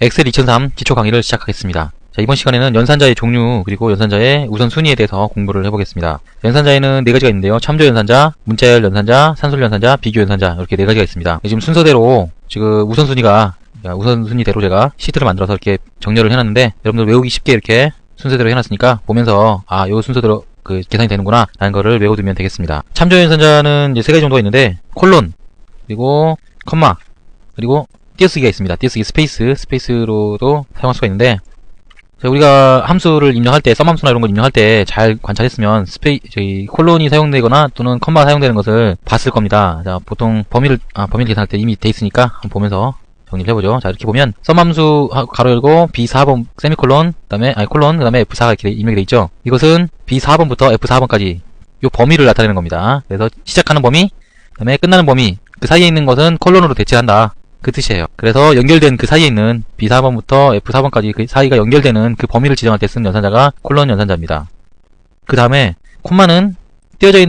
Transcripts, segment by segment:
엑셀 2003 기초 강의를 시작하겠습니다. 자, 이번 시간에는 연산자의 종류 그리고 연산자의 우선순위에 대해서 공부를 해보겠습니다. 연산자에는 4가지가 있는데요. 참조 연산자, 문자열 연산자, 산술 연산자, 비교 연산자 이렇게 4가지가 있습니다. 지금 순서대로 지금 우선순위대로 제가 시트를 만들어서 이렇게 정렬을 해놨는데 여러분들 외우기 쉽게 이렇게 순서대로 해놨으니까 보면서 요 순서대로 계산이 되는구나 라는 거를 외워두면 되겠습니다. 참조 연산자는 이제 3가지 정도가 있는데 콜론, 그리고 컴마, 그리고 띄어쓰기가 있습니다. 띄어쓰기 스페이스로도 사용할 수가 있는데, 자, 우리가 함수를 입력할 때, 썸함수나 이런 걸 입력할 때 잘 관찰했으면 콜론이 사용되거나 또는 컴마가 사용되는 것을 봤을 겁니다. 자, 보통 범위를 계산할 때 이미 돼 있으니까 한번 보면서 정리를 해보죠. 자, 이렇게 보면 썸함수 가로 열고 B4번 세미콜론, 콜론, 그 다음에 F4가 이렇게 입력이 돼 있죠. 이것은 B4번부터 F4번까지 요 범위를 나타내는 겁니다. 그래서 시작하는 범위, 그 다음에 끝나는 범위, 그 사이에 있는 것은 콜론으로 대체한다. 그 뜻이에요. 그래서 연결된 그 사이에 있는 B4번부터 F4번까지 그 사이가 연결되는 그 범위를 지정할 때 쓰는 연산자가 콜론 연산자입니다. 그 다음에 콤마는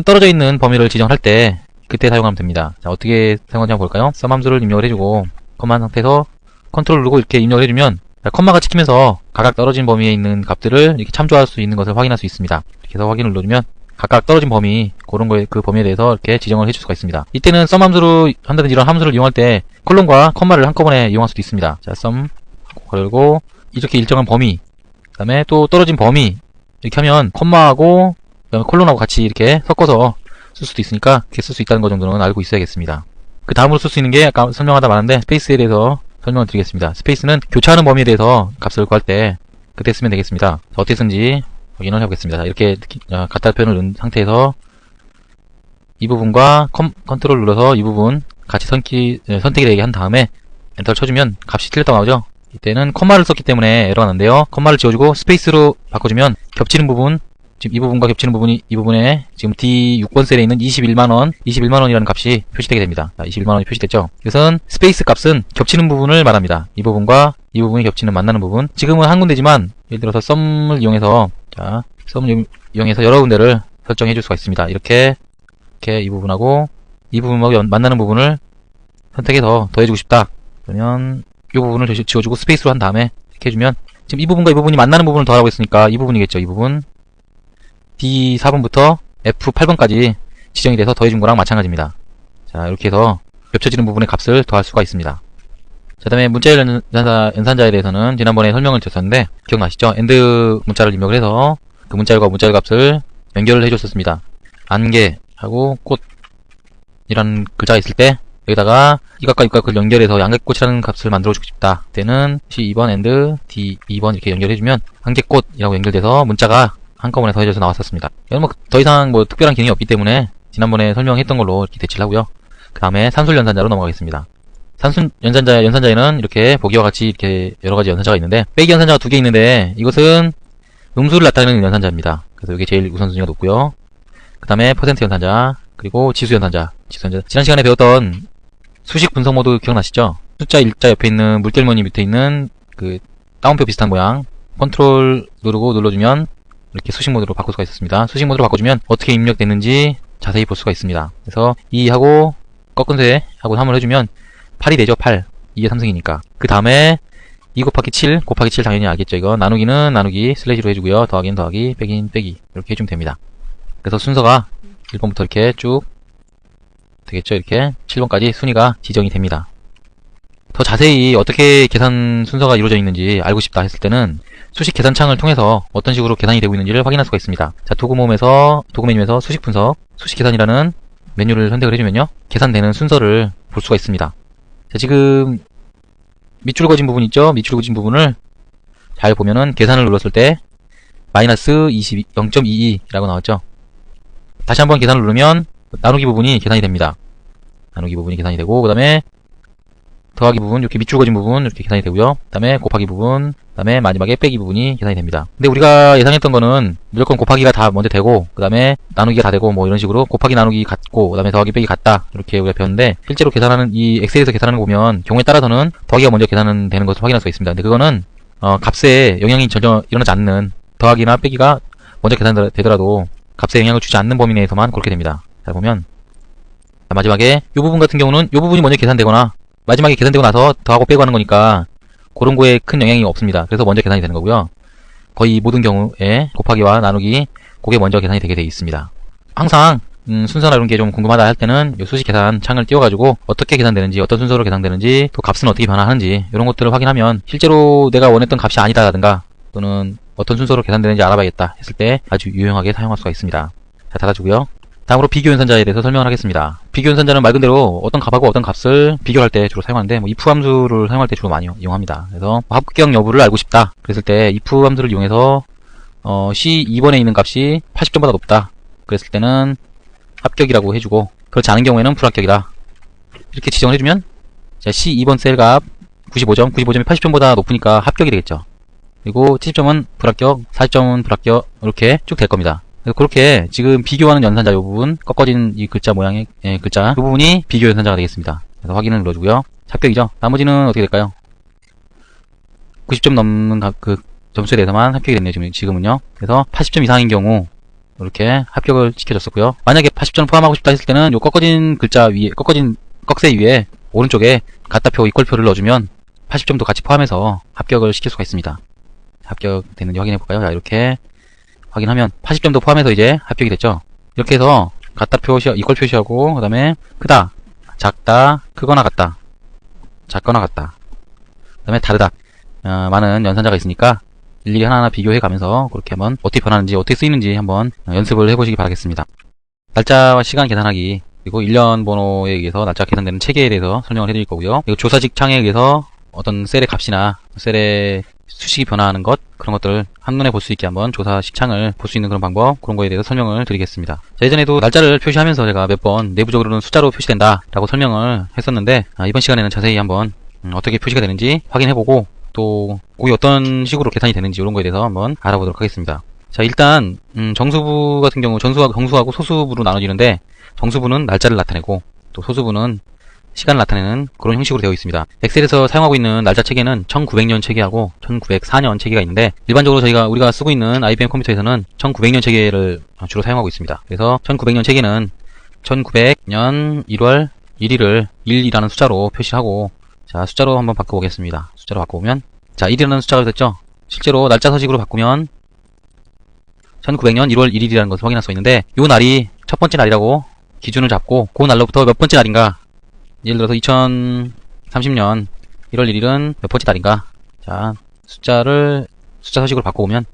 떨어져 있는 범위를 지정할 때 그때 사용하면 됩니다. 자, 어떻게 사용하는지 한번 볼까요? 썸 함수를 입력을 해주고 컴마 상태에서 컨트롤 누르고 이렇게 입력을 해주면 컴마가 찍히면서 각각 떨어진 범위에 있는 값들을 이렇게 참조할 수 있는 것을 확인할 수 있습니다. 이렇게 해서 확인을 눌러주면 각각 떨어진 범위, 그 범위에 대해서 이렇게 지정을 해줄 수가 있습니다. 이때는 썸 함수로 한다든지 이런 함수를 이용할 때 콜론과 컴마를 한꺼번에 이용할 수도 있습니다. 자, 썸 걸고 이렇게 일정한 범위, 그 다음에 또 떨어진 범위 이렇게 하면 컴마하고 그다음에 콜론하고 같이 이렇게 섞어서 쓸 수도 있으니까 이렇게 쓸 수 있다는 것 정도는 알고 있어야겠습니다. 그 다음으로 쓸 수 있는 게 아까 설명하다 말았는데 스페이스에 대해서 설명을 드리겠습니다. 스페이스는 교차하는 범위에 대해서 값을 구할 때 그때 쓰면 되겠습니다. 자, 어떻게 쓰는지 확인을 해보겠습니다. 이렇게 갖다 표현을 넣은 상태에서 이 부분과 컨트롤 눌러서 이 부분 같이 선택이 되게 한 다음에 엔터를 쳐주면 값이 틀렸다고 나오죠. 이때는 컴마를 썼기 때문에 에러가 나는데요. 컴마를 지워주고 스페이스로 바꿔주면 겹치는 부분, 지금 이 부분과 겹치는 부분이 이 부분에 지금 D6번 셀에 있는 21만원이라는 값이 표시되게 됩니다. 자, 21만원이 표시됐죠. 이것은 스페이스 값은 겹치는 부분을 말합니다. 이 부분과 이 부분이 만나는 부분. 지금은 한 군데지만 예를 들어서 썸을 이용해서 여러 군데를 설정해 줄 수가 있습니다. 이렇게 이 부분하고 이 부분하고 만나는 부분을 선택해서 더해주고 싶다. 그러면 이 부분을 지워주고 스페이스로 한 다음에 이렇게 해주면 지금 이 부분과 이 부분이 만나는 부분을 더하라고 했으니까 이 부분이겠죠. 이 부분 D4번부터 F8번까지 지정이 돼서 더해준 거랑 마찬가지입니다. 자, 이렇게 해서 겹쳐지는 부분의 값을 더할 수가 있습니다. 자, 그 다음에 문자열 연산자에 대해서는 지난번에 설명을 드렸었는데 기억나시죠? 엔드 문자를 입력을 해서 그 문자열과 문자열 값을 연결을 해줬었습니다. 안개하고 꽃이라는 글자가 있을 때 여기다가 이각과 이각을 연결해서 안개꽃이라는 값을 만들어주고 싶다. 그때는 C2번 엔드 D2번 이렇게 연결해주면 안개꽃이라고 연결돼서 문자가 한꺼번에 더해져서 나왔었습니다. 이건 더 이상 특별한 기능이 없기 때문에 지난번에 설명했던 걸로 이렇게 대체를 하고요. 그 다음에 산술 연산자로 넘어가겠습니다. 산술 연산자에는 이렇게 보기와 같이 이렇게 여러가지 연산자가 있는데 빼기 연산자가 2개 있는데 이것은 음수를 나타내는 연산자입니다. 그래서 이게 제일 우선순위가 높고요. 그 다음에 퍼센트 연산자, 그리고 지수 연산자. 지난 시간에 배웠던 수식 분석 모드 기억나시죠? 숫자 일자 옆에 있는 물결무늬 밑에 있는 그 다운표 비슷한 모양 컨트롤 누르고 눌러주면 이렇게 수식 모드로 바꿀 수가 있었습니다. 수식 모드로 바꿔주면 어떻게 입력됐는지 자세히 볼 수가 있습니다. 그래서 2하고 꺾은 쇠하고 3을 해주면 8이 되죠. 8. 이게 삼성이니까. 그 다음에 2 곱하기 7 당연히 알겠죠. 이거 나누기는 나누기 슬래시로 해주고요. 더하기는 더하기, 빼기는 빼기 이렇게 해주면 됩니다. 그래서 순서가 1번부터 이렇게 쭉 되겠죠. 이렇게 7번까지 순위가 지정이 됩니다. 더 자세히 어떻게 계산 순서가 이루어져 있는지 알고 싶다 했을 때는 수식 계산창을 통해서 어떤 식으로 계산이 되고 있는지를 확인할 수가 있습니다. 자, 도구 메뉴에서 수식 분석, 수식 계산이라는 메뉴를 선택을 해주면요. 계산되는 순서를 볼 수가 있습니다. 자, 지금 밑줄 그어진 부분 있죠? 밑줄 그어진 부분을 잘 보면은 계산을 눌렀을 때 마이너스 0.22라고 나왔죠? 다시 한번 계산을 누르면 나누기 부분이 계산이 됩니다. 나누기 부분이 계산이 되고, 그 다음에 더하기 부분, 이렇게 밑줄 그어진 부분 이렇게 계산이 되고요. 그 다음에 곱하기 부분, 그 다음에 마지막에 빼기 부분이 계산이 됩니다. 근데 우리가 예상했던 거는 무조건 곱하기가 다 먼저 되고, 그 다음에 나누기가 다 되고, 이런 식으로 곱하기 나누기 같고, 그 다음에 더하기 빼기 같다 이렇게 우리가 배웠는데 실제로 계산하는 이 엑셀에서 계산하는 거 보면 경우에 따라서는 더하기가 먼저 계산되는 것을 확인할 수가 있습니다. 근데 그거는 값에 영향이 전혀 일어나지 않는, 더하기나 빼기가 먼저 계산되더라도 값에 영향을 주지 않는 범위 내에서만 그렇게 됩니다. 잘 보면 마지막에 이 부분 같은 경우는 이 부분이 먼저 계산되거나 마지막에 계산되고 나서 더하고 빼고 하는 거니까 그런 거에 큰 영향이 없습니다. 그래서 먼저 계산이 되는 거고요. 거의 모든 경우에 곱하기와 나누기 그게 먼저 계산이 되게 되어 있습니다. 항상 순서나 이런 게 좀 궁금하다 할 때는 이 수식 계산 창을 띄워가지고 어떻게 계산되는지, 어떤 순서로 계산되는지, 또 값은 어떻게 변화하는지 이런 것들을 확인하면 실제로 내가 원했던 값이 아니다라든가 또는 어떤 순서로 계산되는지 알아봐야겠다 했을 때 아주 유용하게 사용할 수가 있습니다. 자, 닫아주고요. 다음으로 비교 연산자에 대해서 설명을 하겠습니다. 비교 연산자는 말 그대로 어떤 값하고 어떤 값을 비교할 때 주로 사용하는데 if 함수를 사용할 때 주로 많이 이용합니다. 그래서 합격 여부를 알고 싶다 그랬을 때 if 함수를 이용해서 C2번에 있는 값이 80점보다 높다 그랬을 때는 합격이라고 해주고, 그렇지 않은 경우에는 불합격이다 이렇게 지정을 해주면 자, C2번 셀 값 95점, 95점이 80점보다 높으니까 합격이 되겠죠. 그리고 70점은 불합격, 40점은 불합격 이렇게 쭉 될 겁니다. 그래서 그렇게 지금 비교하는 연산자 이 부분, 꺾어진 이 글자 모양의 글자 이 부분이 비교 연산자가 되겠습니다. 그래서 확인을 눌러주고요. 합격이죠. 나머지는 어떻게 될까요? 90점 넘는 그 점수에 대해서만 합격이 됐네요. 지금은요. 그래서 80점 이상인 경우 이렇게 합격을 시켜줬었고요. 만약에 80점 포함하고 싶다 했을 때는 요 꺾어진 글자 위에, 꺾어진 꺽쇠 위에 오른쪽에 같다표 이퀄표를 넣어주면 80점도 같이 포함해서 합격을 시킬 수가 있습니다. 합격됐는지 확인해볼까요? 자, 이렇게 확인하면 80점도 포함해서 이제 합격이 됐죠. 이렇게 해서 같다표 이퀄 표시하고, 그 다음에 크다, 작다, 크거나 같다, 작거나 같다, 그 다음에 다르다, 많은 연산자가 있으니까 일일이 하나하나 비교해 가면서 그렇게 한번 어떻게 변하는지, 어떻게 쓰이는지 한번 연습을 해보시기 바라겠습니다. 날짜와 시간 계산하기, 그리고 1년 번호에 의해서 날짜 계산되는 체계에 대해서 설명을 해드릴 거고요. 그리고 조사직 창에 의해서 어떤 셀의 값이나 셀의 수식이 변화하는 것, 그런 것들을 한눈에 볼 수 있게 한번 조사식 창을 볼 수 있는 그런 방법, 그런 거에 대해서 설명을 드리겠습니다. 자, 예전에도 날짜를 표시하면서 제가 몇 번 내부적으로는 숫자로 표시된다 라고 설명을 했었는데, 이번 시간에는 자세히 한번 어떻게 표시가 되는지 확인해보고, 또 그게 어떤 식으로 계산이 되는지 이런 거에 대해서 한번 알아보도록 하겠습니다. 자, 일단 정수부 같은 경우 정수하고 소수부로 나눠지는데, 정수부는 날짜를 나타내고 또 소수부는 시간을 나타내는 그런 형식으로 되어 있습니다. 엑셀에서 사용하고 있는 날짜 체계는 1900년 체계하고 1904년 체계가 있는데, 일반적으로 우리가 쓰고 있는 IBM 컴퓨터에서는 1900년 체계를 주로 사용하고 있습니다. 그래서 1900년 체계는 1900년 1월 1일을 1이라는 숫자로 표시하고, 자, 숫자로 한번 바꿔보겠습니다. 숫자로 바꿔보면, 자, 1이라는 숫자가 됐죠? 실제로 날짜 서식으로 바꾸면 1900년 1월 1일이라는 것을 확인할 수 있는데, 요 날이 첫 번째 날이라고 기준을 잡고 그 날로부터 몇 번째 날인가, 예를 들어서 2030년 1월 1일은 몇 번째 날인가, 자, 숫자 서식으로 바꿔보면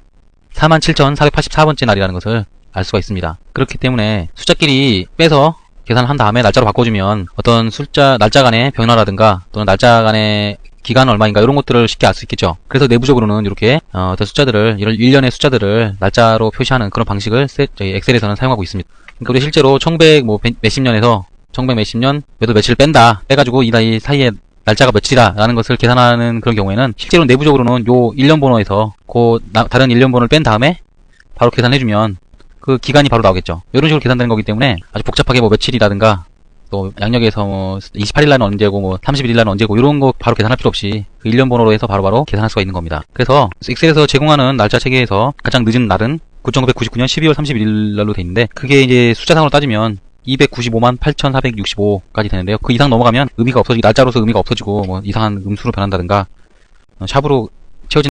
47,484번째 날이라는 것을 알 수가 있습니다. 그렇기 때문에 숫자끼리 빼서 계산을 한 다음에 날짜로 바꿔주면 어떤 날짜 간의 변화라든가 또는 날짜 간의 기간은 얼마인가 이런 것들을 쉽게 알 수 있겠죠. 그래서 내부적으로는 이렇게 어떤 숫자들을, 이런 일련의 숫자들을 날짜로 표시하는 그런 방식을 저희 엑셀에서는 사용하고 있습니다. 그러니까 우리 실제로 1100 몇십 년에서 1100 몇십 년 몇 월 며칠을 빼가지고 이 나이 사이에 날짜가 며칠이다 라는 것을 계산하는 그런 경우에는 실제로 내부적으로는 요 일련 번호에서 다른 일련 번호를 뺀 다음에 바로 계산해주면 그 기간이 바로 나오겠죠. 이런 식으로 계산되는 거기 때문에 아주 복잡하게 며칠이라든가 또 양력에서 28일날은 언제고 31일날은 언제고 이런 거 바로 계산할 필요 없이 그 일련 번호로 해서 바로바로 계산할 수가 있는 겁니다. 그래서 엑셀에서 제공하는 날짜 체계에서 가장 늦은 날은 1999년 12월 31일날로 돼 있는데, 그게 이제 숫자상으로 따지면 295만 8,465까지 되는데요. 그 이상 넘어가면 의미가 없어지고, 날짜로서 의미가 없어지고 뭐 이상한 음수로 변한다든가 샵으로